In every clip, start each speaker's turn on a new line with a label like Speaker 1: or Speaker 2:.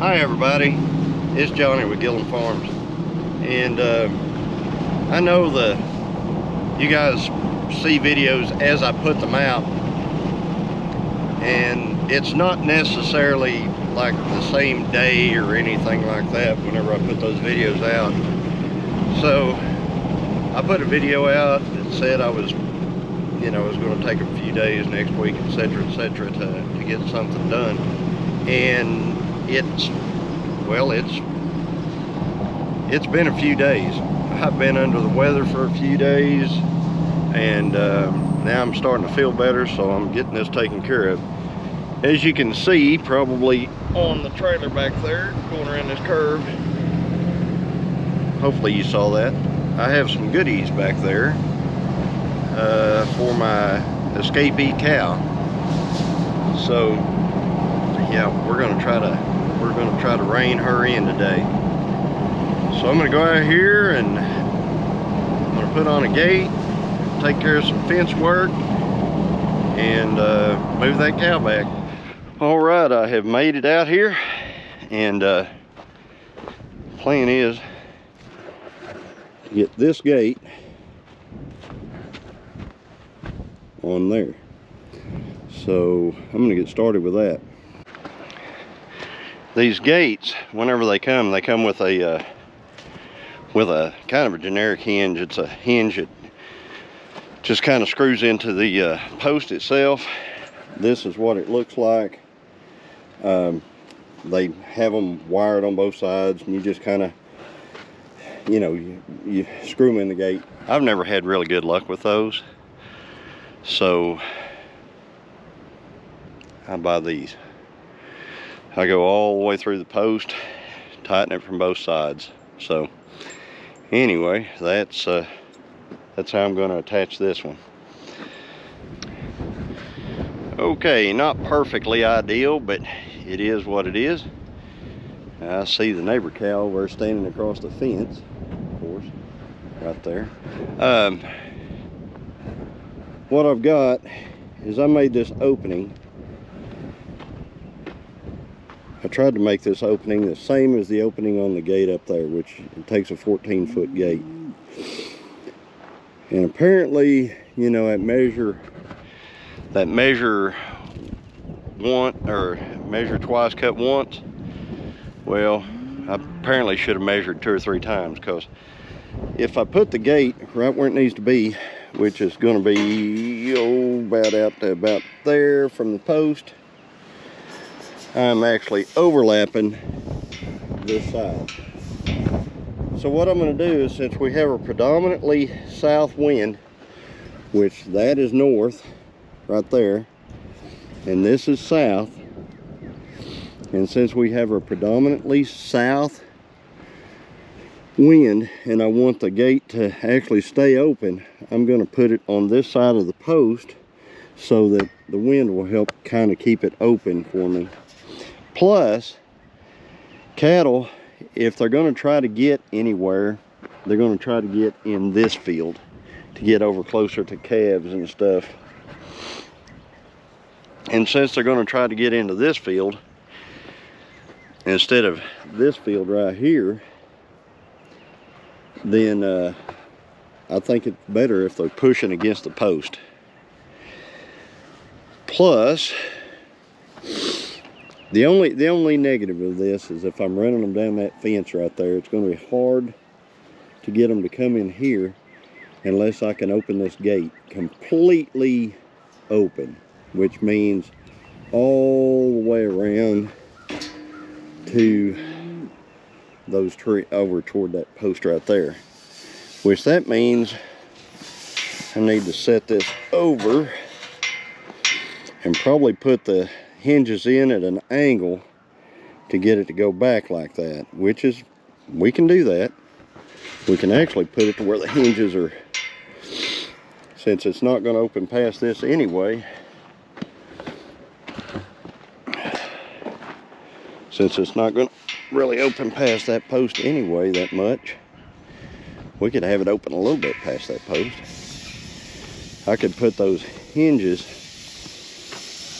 Speaker 1: Hi everybody, it's Johnny with Gillum Farms, and I know you guys see videos as I put them out, and it's not necessarily like the same day or anything like that whenever I put those videos out. So I put a video out that said I was going to take a few days next week, etc., to get something done, and it's been a few days. I've been under the weather for a few days, and now I'm starting to feel better, so I'm getting this taken care of. As you can see, probably on the trailer back there, going around this curve, hopefully you saw that, I have some goodies back there for my escapee cow. So yeah, we're gonna try to rein her in today. So I'm gonna go out here and I'm gonna put on a gate, take care of some fence work, and move that cow back. All right, I have made it out here, and plan is to get this gate on there. So I'm gonna get started with that. These gates, whenever they come with a kind of a generic hinge. It's a hinge that just kind of screws into the post itself. This is what it looks like. They have them wired on both sides, and you just kind of, you screw them in the gate. I've never had really good luck with those, so I buy these. I go all the way through the post, tighten it from both sides. So anyway, that's how I'm going to attach this one. Okay, not perfectly ideal, but it is what it is. I see the neighbor cow over standing across the fence, of course, right there. What I've got is I made this opening. I tried to make this opening the same as the opening on the gate up there, which it takes a 14-foot gate. And apparently, that measure twice, cut once. Well, I apparently should have measured 2 or 3 times, because if I put the gate right where it needs to be, which is going to be about out to about there from the post, I'm actually overlapping this side. So what I'm going to do is, since we have a predominantly south wind, which that is north right there, and this is south, and since we have a predominantly south wind and I want the gate to actually stay open, I'm going to put it on this side of the post so that the wind will help kind of keep it open for me. Plus, cattle, if they're going to try to get anywhere, they're going to try to get in this field to get over closer to calves and stuff. And since they're going to try to get into this field instead of this field right here, then I think it's better if they're pushing against the post. Plus, the only negative of this is if I'm running them down that fence right there, it's going to be hard to get them to come in here unless I can open this gate completely open, which means all the way around to those trees over toward that post right there, which that means I need to set this over and probably put the hinges in at an angle to get it to go back like that, which is, we can do that. We can actually put it to where the hinges are, since it's not going to open past this anyway. Since it's not going to really open past that post anyway that much, we could have it open a little bit past that post. I could put those hinges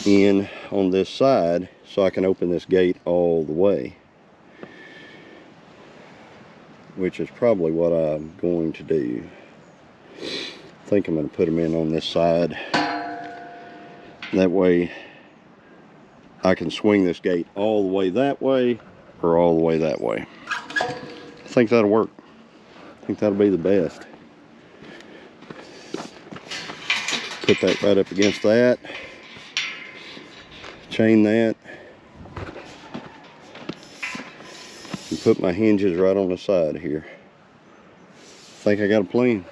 Speaker 1: in on this side so I can open this gate all the way. which is probably what I'm going to do. I think I'm going to put them in on this side. That way I can swing this gate all the way that way or all the way that way. I think that'll work. I think that'll be the best. Put that right up against that. Chain that. And put my hinges right on the side here. I think I got a plan.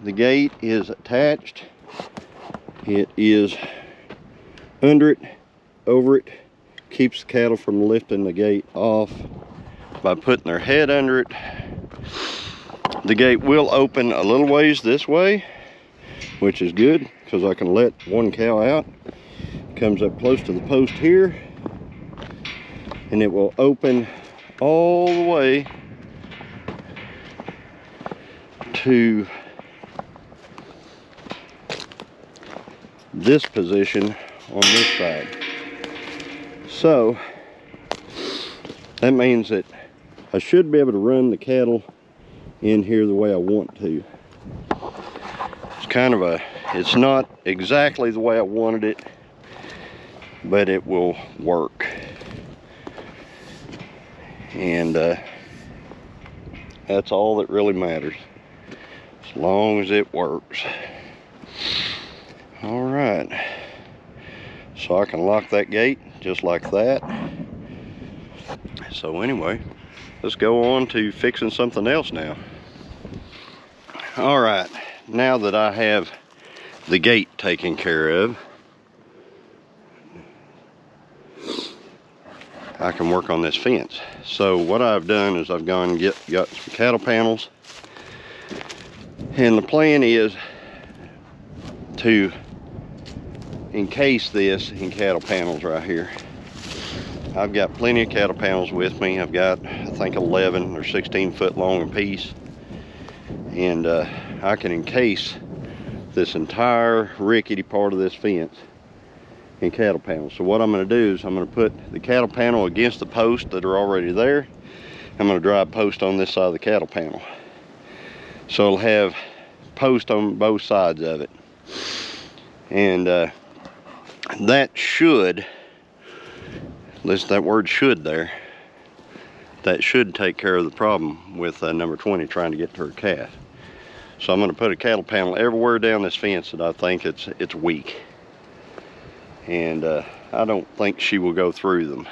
Speaker 1: The gate is attached. It is under it, over it. Keeps the cattle from lifting the gate off by putting their head under it. The gate will open a little ways this way, which is good because I can let one cow out. Comes up close to the post here, and it will open all the way to this position on this side. So that means that I should be able to run the cattle in here the way I want to. It's kind of it's not exactly the way I wanted it, but it will work. And that's all that really matters, as long as it works. All right, so I can lock that gate just like that. So anyway, let's go on to fixing something else now. All right, now that I have the gate taken care of, I can work on this fence. So what I've done is I've gone and got some cattle panels, and the plan is to encase this in cattle panels right here. I've got plenty of cattle panels with me. I've got, I think, 11 or 16 foot long a piece, and I can encase this entire rickety part of this fence in cattle panels. So what I'm going to do is I'm going to put the cattle panel against the posts that are already there. I'm going to drive post on this side of the cattle panel, so it'll have post on both sides of it. And that should, listen, that word should there, that should take care of the problem with number 20 trying to get to her calf. So I'm going to put a cattle panel everywhere down this fence that I think it's weak, and I don't think she will go through them.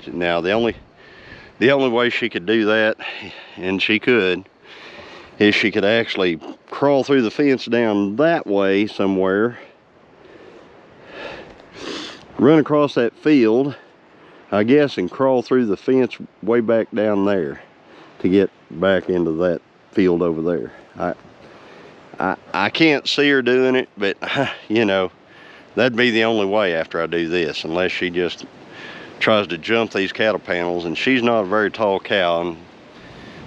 Speaker 1: Now the only way she could do that, and she could, is she could actually crawl through the fence down that way somewhere, run across that field, I guess, and crawl through the fence way back down there to get back into that field over there. I can't see her doing it, but you know, that'd be the only way after I do this, unless she just tries to jump these cattle panels. And she's not a very tall cow, and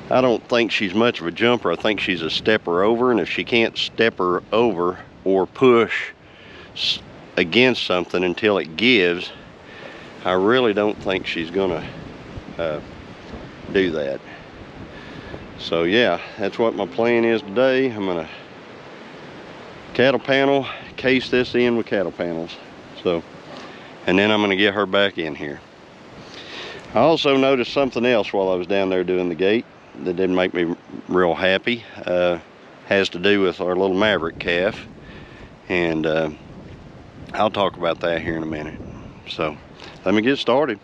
Speaker 1: I don't think she's much of a jumper. I think she's a stepper over, and if she can't step her over or push against something until it gives, I really don't think she's gonna do that. So yeah, that's what my plan is today. I'm gonna cattle panel, case this in with cattle panels. So, and then I'm gonna get her back in here. I also noticed something else while I was down there doing the gate that didn't make me real happy. Has to do with our little Maverick calf, and I'll talk about that here in a minute. So let me get started.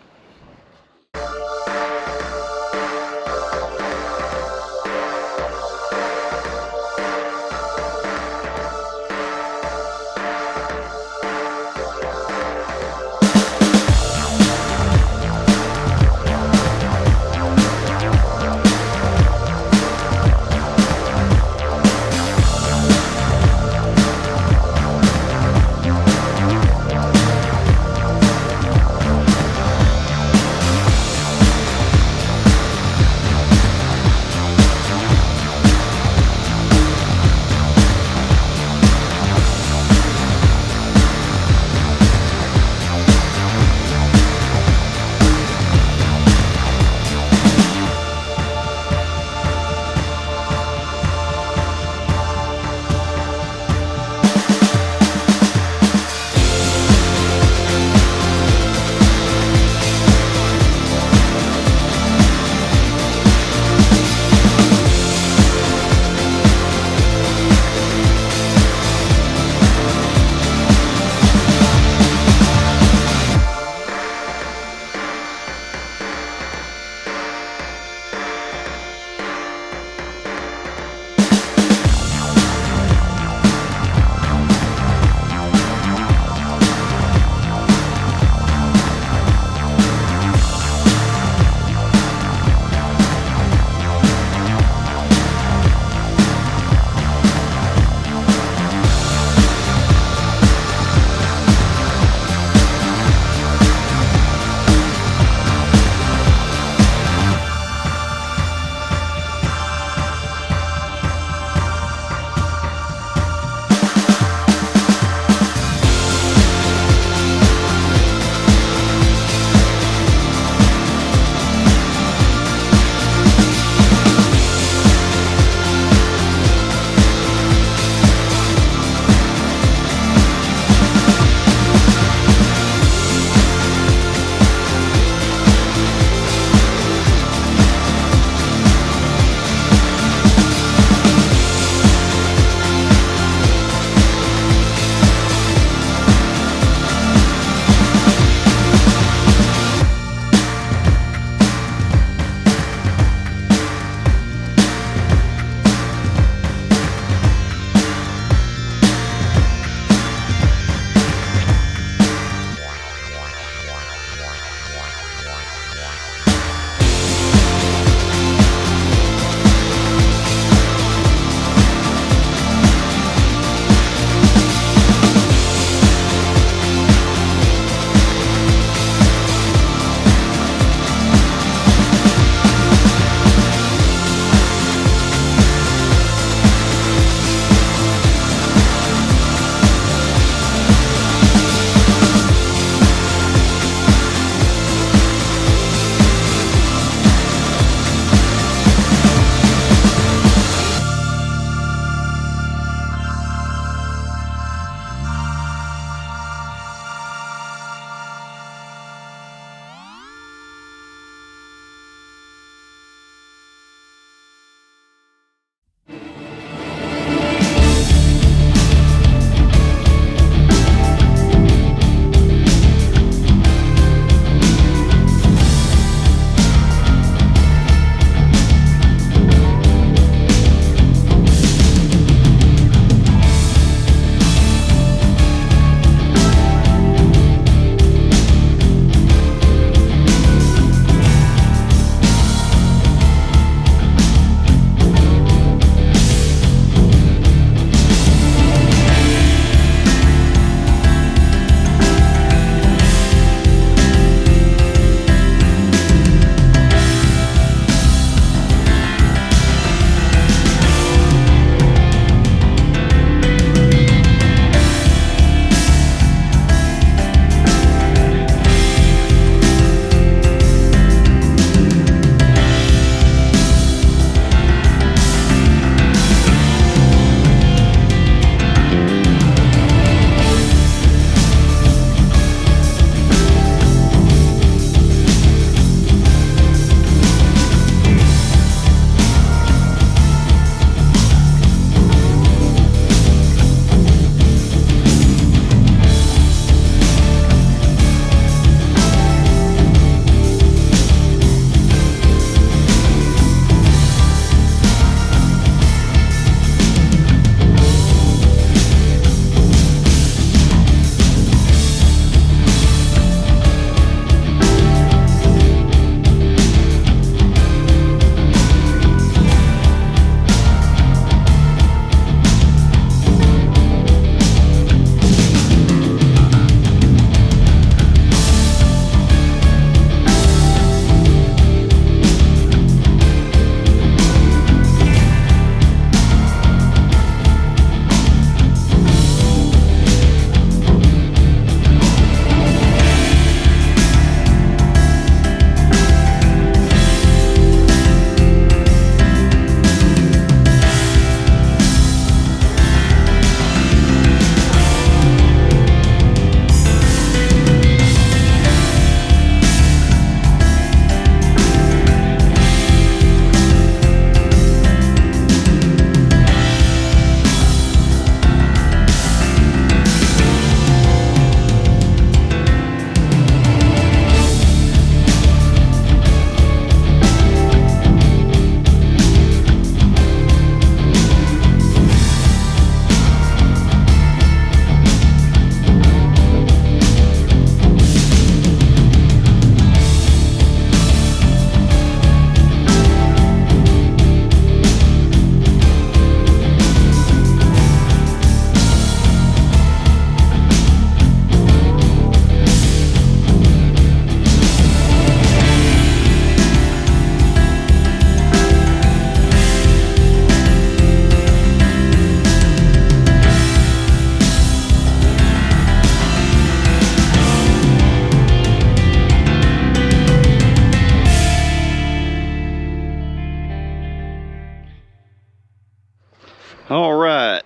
Speaker 1: All right,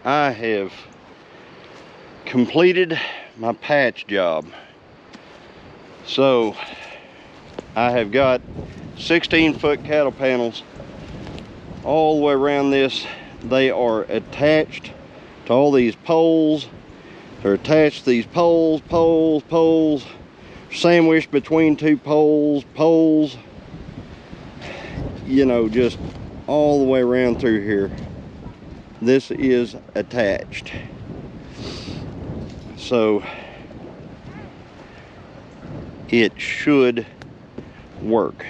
Speaker 1: I have completed my patch job. So I have got 16-foot cattle panels all the way around this. They are attached to all these poles. They're attached to these poles, sandwiched between two poles, you know, just all the way around through here. This is attached. So it should work.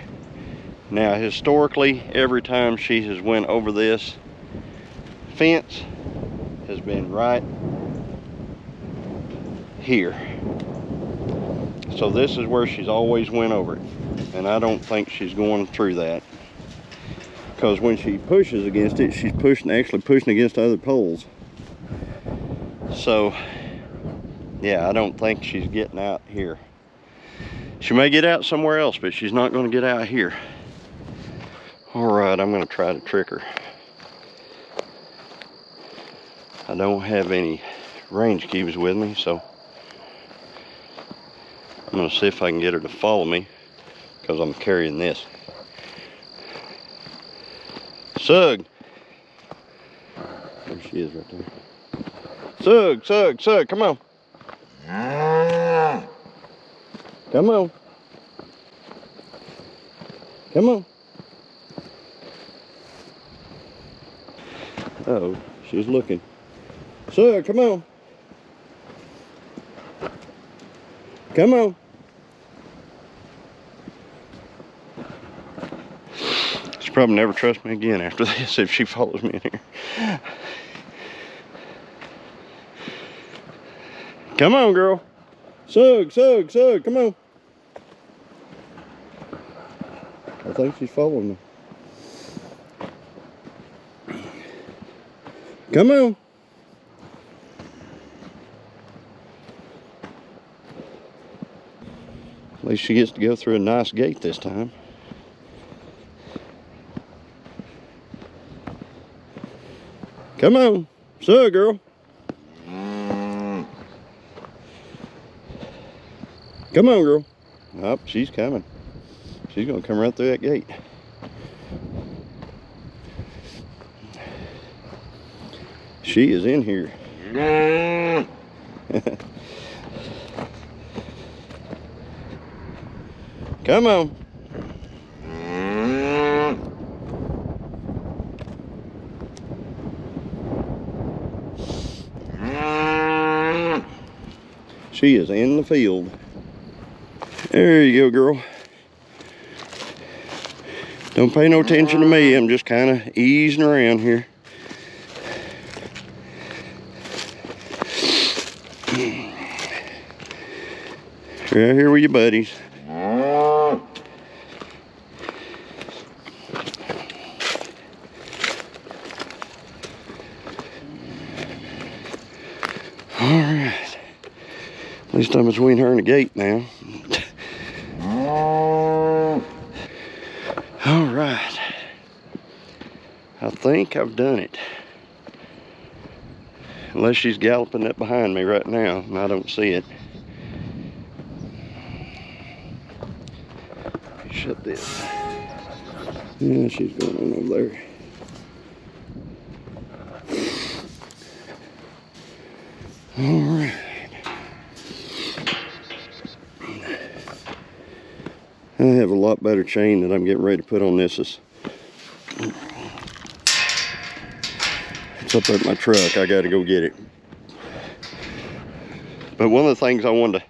Speaker 1: Now, historically, every time she has went over this fence has been right here. So this is where she's always went over it, and I don't think she's going through that, because when she pushes against it, she's actually pushing against other poles. So yeah, I don't think she's getting out here. She may get out somewhere else, but she's not going to get out here. All right, I'm going to try to trick her. I don't have any range cubes with me, so I'm going to see if I can get her to follow me, because I'm carrying this. Sug! There she is right there. Sug, come on. Come on. Come on. Uh-oh, she's looking. Sug, come on. Come on. She'll probably never trust me again after this if she follows me in here. Come on, girl. Sug, come on. I think she's following me. Come on. At least she gets to go through a nice gate this time. Come on. Sug, girl. Come on, girl. Oh, she's coming. She's gonna come right through that gate. She is in here. Come on. She is in the field. There you go, girl. Don't pay no attention to me. I'm just kind of easing around here. Right here with your buddies. Alright. At least I'm between her and the gate now. Alright. I think I've done it. Unless she's galloping up behind me right now and I don't see it. Shut this. Yeah, she's going on over there. Alright. I have a lot better chain that I'm getting ready to put on this. It's up at my truck. I got to go get it. But one of the things I wanted to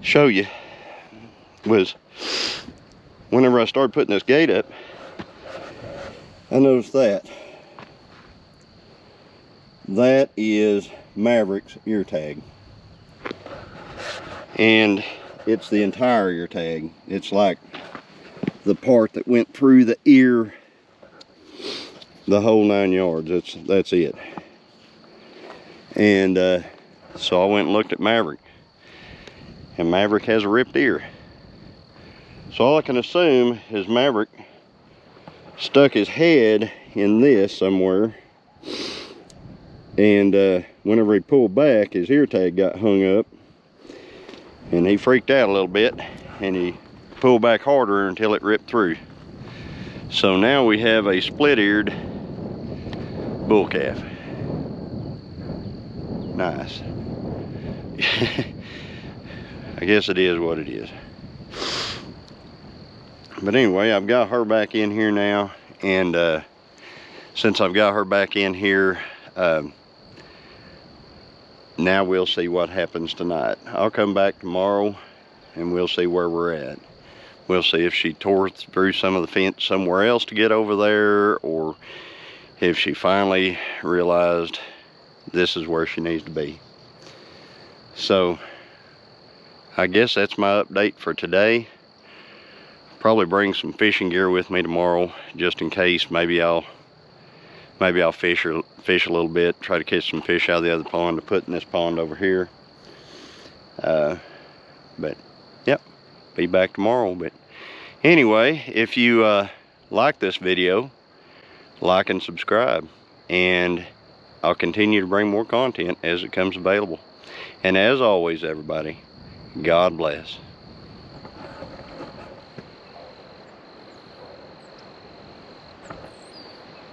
Speaker 1: show you was whenever I started putting this gate up, I noticed that. That is Maverick's ear tag. And it's the entire ear tag. It's like the part that went through the ear, the whole 9 yards. That's it. And so I went and looked at Maverick, and Maverick has a ripped ear. So all I can assume is Maverick stuck his head in this somewhere, and whenever he pulled back, his ear tag got hung up, and he freaked out a little bit, and he pulled back harder until it ripped through. So now we have a split-eared bull calf. Nice. I guess it is what it is. But anyway, I've got her back in here now, and since I've got her back in here, now we'll see what happens tonight. I'll come back tomorrow and we'll see where we're at. We'll see if she tore through some of the fence somewhere else to get over there, or if she finally realized this is where she needs to be. So I guess that's my update for today. Probably bring some fishing gear with me tomorrow, just in case. Maybe I'll fish a little bit, try to catch some fish out of the other pond to put in this pond over here. But yep, be back tomorrow. But anyway, if you like this video, like and subscribe, and I'll continue to bring more content as it comes available. And as always, everybody, God bless.